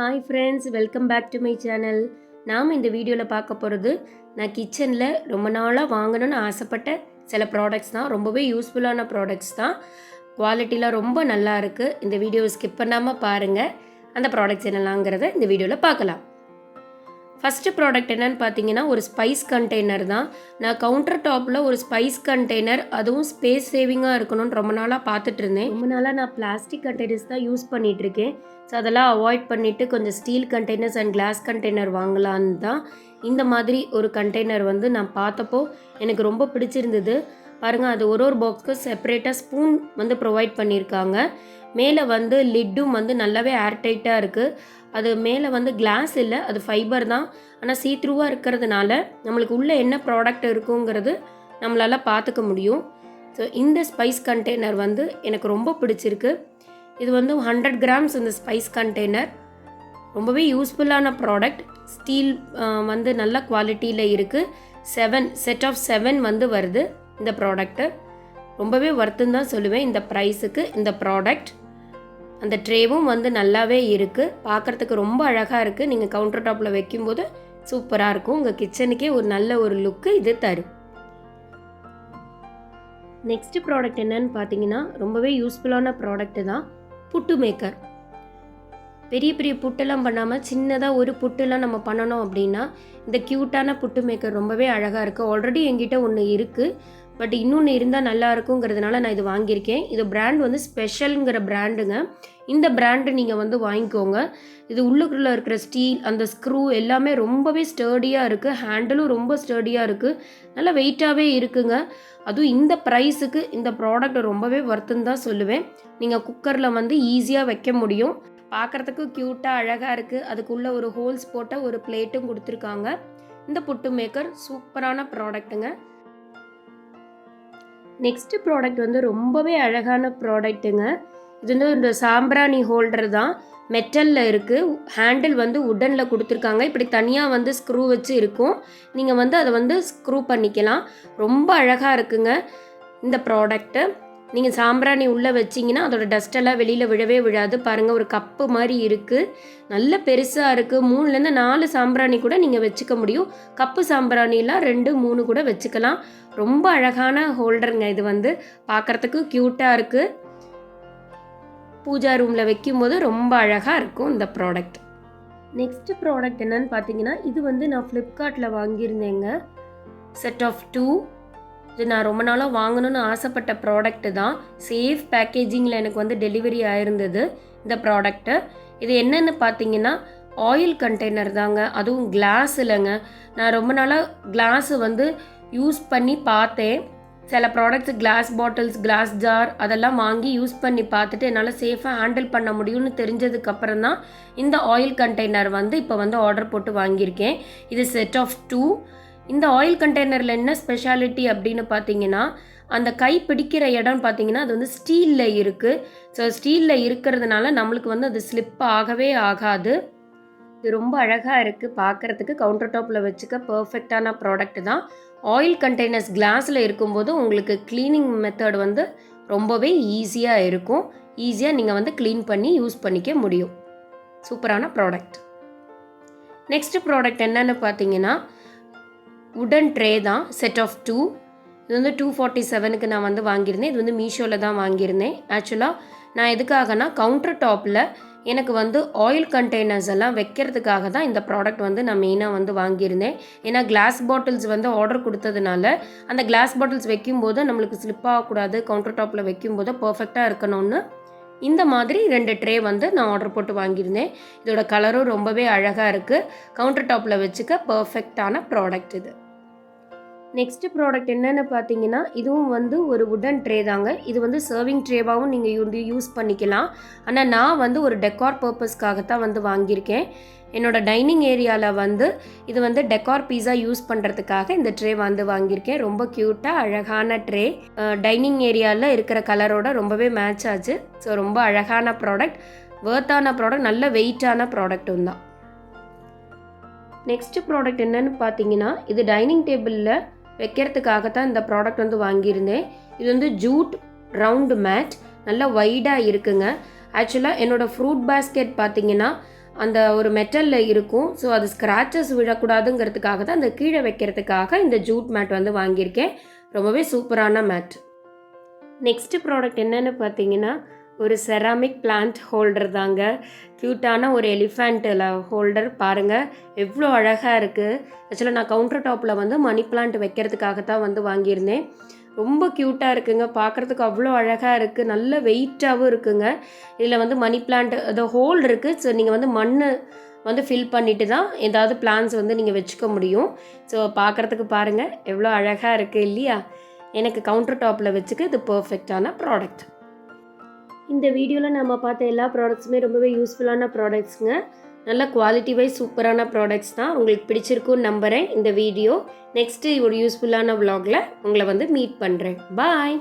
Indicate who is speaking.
Speaker 1: Hi friends, welcome back to my channel. நாம் இந்த வீடியோவில் பார்க்க போகிறது நான் கிச்சனில் ரொம்ப நாளாக வாங்கணும்னு ஆசைப்பட்ட சில ப்ராடக்ட்ஸ் தான். ரொம்பவே யூஸ்ஃபுல்லான ப்ராடக்ட்ஸ் தான். குவாலிட்டிலாம் ரொம்ப நல்லா இருக்குது. இந்த வீடியோவை ஸ்கிப் பண்ணாமல் பாருங்கள். அந்த ப்ராடக்ட்ஸ் என்னலாங்கிறத இந்த வீடியோவில் பார்க்கலாம். ஃபஸ்ட்டு ப்ராடக்ட் என்னென்னு பார்த்தீங்கன்னா ஒரு ஸ்பைஸ் கண்டெய்னர் தான். நான் கவுண்டர் டாப்பில் ஒரு ஸ்பைஸ் கண்டெய்னர், அதுவும் ஸ்பேஸ் சேவிங்காக இருக்கணும்னு ரொம்ப நாளாக பார்த்துட்டு இருந்தேன். ரொம்ப நாளாக நான் பிளாஸ்டிக் கண்டெய்னர்ஸ் தான் யூஸ் பண்ணிகிட்ருக்கேன். ஸோ அதெல்லாம் அவாய்ட் பண்ணிவிட்டு கொஞ்சம் steel containers and class container வாங்கலான்னு தான் இந்த மாதிரி ஒரு கண்டெய்னர் நான் பார்த்தப்போ எனக்கு ரொம்ப பிடிச்சிருந்தது. பாருங்கள், அது ஒரு பாக்ஸ்க்கு செப்பரேட்டாக ஸ்பூன் ப்ரொவைட் பண்ணியிருக்காங்க. மேலே லிட்டும் நல்லாவே ஏர்டைட்டாக இருக்குது. அது மேலே கிளாஸ் இல்லை, அது ஃபைபர் தான். ஆனால் சீத்ரூவாக இருக்கிறதுனால நம்மளுக்கு உள்ளே என்ன ப்ராடக்ட் இருக்குங்கிறது நம்மளால் பார்த்துக்க முடியும். ஸோ இந்த ஸ்பைஸ் கண்டெய்னர் எனக்கு ரொம்ப பிடிச்சிருக்கு. இது 100 கிராம்ஸ் இந்த ஸ்பைஸ் கண்டெய்னர். ரொம்பவே யூஸ்ஃபுல்லான ப்ராடக்ட். ஸ்டீல் நல்ல குவாலிட்டியில் இருக்குது. 7 செட் ஆஃப் 7 வருது இந்த ப்ராடக்ட்டு. ரொம்பவே ஒர்த்துன்னு தான் சொல்லுவேன் இந்த ப்ரைஸுக்கு. இந்த ப்ராடக்ட் அந்த ட்ரேவும் நல்லாவே இருக்குது. பார்க்குறதுக்கு ரொம்ப அழகாக இருக்குது. நீங்கள் கவுண்டர் டாப்பில் வைக்கும்போது சூப்பராக இருக்கும். உங்கள் கிச்சனுக்கே ஒரு நல்ல ஒரு லுக்கு இது தரும். நெக்ஸ்ட் ப்ராடக்ட் என்னன்னு பார்த்தீங்கன்னா ரொம்பவே யூஸ்ஃபுல்லான ப்ராடக்ட்டு தான். புட்டு மேக்கர். பெரிய பெரிய புட்டெல்லாம் பண்ணாமல் சின்னதாக ஒரு புட்டெல்லாம் நம்ம பண்ணணும் அப்படின்னா இந்த க்யூட்டான புட்டு மேக்கர் ரொம்பவே அழகாக இருக்குது. ஆல்ரெடி என்கிட்ட ஒன்று இருக்குது, பட் இன்னொன்று இருந்தால் நல்லா இருக்குங்கிறதுனால நான் இது வாங்கியிருக்கேன். இது பிராண்ட் ஸ்பெஷலுங்கிற பிராண்டுங்க. இந்த பிராண்டு நீங்கள் வாங்கிக்கோங்க. இது உள்ளுக்குள்ளே இருக்கிற ஸ்டீல், அந்த ஸ்க்ரூ எல்லாமே ரொம்பவே ஸ்டர்டியாக இருக்குது. ஹேண்டிலும் ரொம்ப ஸ்டர்டியாக இருக்குது. நல்லா வெயிட்டாகவே இருக்குங்க. அதுவும் இந்த ப்ரைஸுக்கு இந்த ப்ராடக்ட் ரொம்பவே ஒர்த்துன்னு தான் சொல்லுவேன். நீங்கள் குக்கரில் ஈஸியாக வைக்க முடியும். பார்க்குறதுக்கு க்யூட்டாக அழகாக இருக்குது. அதுக்குள்ளே ஒரு ஹோல்ஸ் போட்ட ஒரு பிளேட்டும் கொடுத்துருக்காங்க. இந்த புட்டு மேக்கர் சூப்பரான ப்ராடக்ட்டுங்க. நெக்ஸ்ட் ப்ராடக்ட் ரொம்பவே அழகான ப்ராடக்ட்டுங்க. இது இந்த சாம்பிராணி ஹோல்டர் தான். மெட்டலில் இருக்குது. ஹேண்டில் உட்டனில் கொடுத்துருக்காங்க. இப்படி தனியாக ஸ்க்ரூ வச்சு இருக்கும். நீங்கள் அதை ஸ்க்ரூ பண்ணிக்கலாம். ரொம்ப அழகாக இருக்குங்க இந்த ப்ராடக்ட்டு. நீங்கள் சாம்பிராணி உள்ளே வச்சிங்கன்னா அதோட டஸ்டெல்லாம் வெளியில் விழவே விழாது. பாருங்கள், ஒரு கப்பு மாதிரி இருக்குது. நல்ல பெருசாக இருக்குது. 3லேருந்து 4 சாம்பிராணி கூட நீங்கள் வச்சுக்க முடியும். கப்பு சாம்பிராணிலாம் 2, 3 கூட வச்சுக்கலாம். ரொம்ப அழகான ஹோல்டருங்க. இது பார்க்குறதுக்கு க்யூட்டாக இருக்குது. பூஜா ரூமில் வைக்கும்போது ரொம்ப அழகாக இருக்கும் இந்த ப்ராடக்ட். நெக்ஸ்ட் ப்ராடக்ட் என்னன்னு பார்த்தீங்கன்னா இது நான் ஃப்ளிப்கார்ட்டில் வாங்கியிருந்தேங்க. Set of 2. இது நான் ரொம்ப நாளாக வாங்கணும்னு ஆசைப்பட்ட ப்ராடக்ட்டு தான். சேஃப் பேக்கேஜிங்கில் எனக்கு டெலிவரி ஆயிருந்தது இந்த ப்ராடக்ட்டு. இது என்னென்னு பார்த்தீங்கன்னா ஆயில் கண்டெய்னர் தாங்க. அதுவும் கிளாஸ் இல்லைங்க. நான் ரொம்ப நாளாக கிளாஸு யூஸ் பண்ணி பார்த்தேன். சில products glass bottles, glass jar அதெல்லாம் வாங்கி யூஸ் பண்ணி பார்த்துட்டு என்னால் சேஃபாக ஹேண்டில் பண்ண முடியும்னு தெரிஞ்சதுக்கப்புறம் தான் இந்த ஆயில் கண்டெய்னர் இப்போ ஆர்டர் போட்டு வாங்கியிருக்கேன். இது செட் ஆஃப் 2. இந்த ஆயில் கண்டெய்னரில் என்ன ஸ்பெஷாலிட்டி அப்படின்னு பார்த்தீங்கன்னா அந்த கை பிடிக்கிற இடம் பார்த்தீங்கன்னா அது ஸ்டீலில் இருக்குது. ஸோ ஸ்டீலில் இருக்கிறதுனால நம்மளுக்கு அது ஸ்லிப் ஆகவே ஆகாது. இது ரொம்ப அழகாக இருக்குது பார்க்குறதுக்கு. கவுண்டர் டாப்பில் வச்சுக்க பர்ஃபெக்டான ப்ராடக்ட் தான். ஆயில் கண்டெய்னர்ஸ் கிளாஸில் இருக்கும்போது உங்களுக்கு க்ளீனிங் மெத்தட் ரொம்பவே ஈஸியாக இருக்கும். ஈஸியாக நீங்கள் க்ளீன் பண்ணி யூஸ் பண்ணிக்க முடியும். சூப்பரான ப்ராடக்ட். நெக்ஸ்ட் ப்ராடக்ட் என்னென்னு பார்த்தீங்கன்னா உடன் ட்ரே தான். Set of 2. இது 247க்கு நான் வாங்கியிருந்தேன். இது மீஷோவில் தான் வாங்கியிருந்தேன். ஆக்சுவலாக நான் எதுக்காகனா கவுண்டர் டாப்பில் எனக்கு ஆயில் கண்டெய்னர்ஸ் எல்லாம் வைக்கிறதுக்காக தான் இந்த ப்ராடக்ட் நான் மெயினாக வாங்கியிருந்தேன். ஏன்னா கிளாஸ் பாட்டில்ஸ் ஆர்டர் கொடுத்ததுனால அந்த கிளாஸ் பாட்டில்ஸ் வைக்கும்போது நம்மளுக்கு ஸ்லிப் ஆகக்கூடாது. கவுண்டர் டாப்பில் வைக்கும்போது பர்ஃபெக்டாக இருக்கணும்னு இந்த மாதிரி 2 ட்ரே நான் ஆர்டர் போட்டு வாங்கியிருந்தேன். இதோட கலரும் ரொம்பவே அழகாக இருக்குது. கவுண்டர் டாப்பில் வச்சுக்க பர்ஃபெக்டான ப்ராடக்ட் இது. நெக்ஸ்ட் ப்ராடக்ட் என்னென்னு பார்த்தீங்கன்னா இதுவும் ஒரு உடன் ட்ரே தாங்க. இது சர்விங் ட்ரேவாகவும் நீங்கள் யூஸ் பண்ணிக்கலாம். ஆனால் நான் ஒரு டெக்கார் பர்பஸ்க்காக தான் வாங்கியிருக்கேன். என்னோடய டைனிங் ஏரியாவில் இது டெக்கார் பீஸா யூஸ் பண்ணுறதுக்காக இந்த ட்ரே வாங்கியிருக்கேன். ரொம்ப க்யூட்டாக அழகான ட்ரே. டைனிங் ஏரியாவில் இருக்கிற கலரோட ரொம்பவே மேட்ச் ஆச்சு. ஸோ ரொம்ப அழகான ப்ராடக்ட், வர்த்தான ப்ராடக்ட், நல்ல வெயிட்டான ப்ராடக்ட்டும் தான். நெக்ஸ்ட் ப்ராடக்ட் என்னென்னு பார்த்தீங்கன்னா இது டைனிங் டேபிளில் வைக்கிறதுக்காக தான் இந்த ப்ராடக்ட் வாங்கியிருந்தேன். இது ஜூட் ரவுண்டு மேட். நல்லா வைடாக இருக்குங்க. ஆக்சுவலாக என்னோடய ஃப்ரூட் பேஸ்கெட் பார்த்தீங்கன்னா அந்த ஒரு மெட்டலில் இருக்கும். ஸோ அது ஸ்க்ராச்சஸ் விழக்கூடாதுங்கிறதுக்காக தான் அந்த கீழே வைக்கிறதுக்காக இந்த ஜூட் மேட் வந்து வாங்கியிருக்கேன். ரொம்பவே சூப்பரான மேட். நெக்ஸ்ட்டு ப்ராடக்ட் என்னென்னு பார்த்தீங்கன்னா ஒரு செராமிக் பிளான்ட் ஹோல்டர் தாங்க. க்யூட்டான ஒரு எலிஃபேண்ட்டில் ஹோல்டர் பாருங்கள் எவ்வளோ அழகாக இருக்குது. ஆக்சுவலாக நான் கவுண்டர் டாப்பில் வந்து மணி பிளான்ட் வைக்கிறதுக்காக தான் வந்து வாங்கியிருந்தேன். ரொம்ப க்யூட்டாக இருக்குங்க, பார்க்குறதுக்கு அவ்வளோ அழகாக இருக்குது, நல்ல வெயிட்டாகவும் இருக்குங்க. இதில் வந்து மணி பிளான்ட் அது ஹோல் இருக்குது. ஸோ நீங்கள் வந்து மண் வந்து ஃபில் பண்ணிவிட்டு தான் ஏதாவது பிளான்ஸ் வந்து நீங்கள் வச்சுக்க முடியும். ஸோ பார்க்குறதுக்கு பாருங்கள் எவ்வளோ அழகாக இருக்குது இல்லையா? எனக்கு கவுண்டர் டாப்பில் வச்சுக்க இது பர்ஃபெக்டான ப்ராடக்ட். இந்த வீடியோவில் நம்ம பார்த்த எல்லா ப்ராடக்ட்ஸுமே ரொம்பவே யூஸ்ஃபுல்லான ப்ராடக்ட்ஸுங்க. நல்ல குவாலிட்டி வைஸ் சூப்பரான ப்ராடக்ட்ஸ் தான். உங்களுக்கு பிடிச்சிருக்குன்னு நம்புகிறேன் இந்த வீடியோ. நெக்ஸ்ட்டு ஒரு யூஸ்ஃபுல்லான வ்ளாகில் உங்களை வந்து மீட் பண்ணுறேன். பாய்.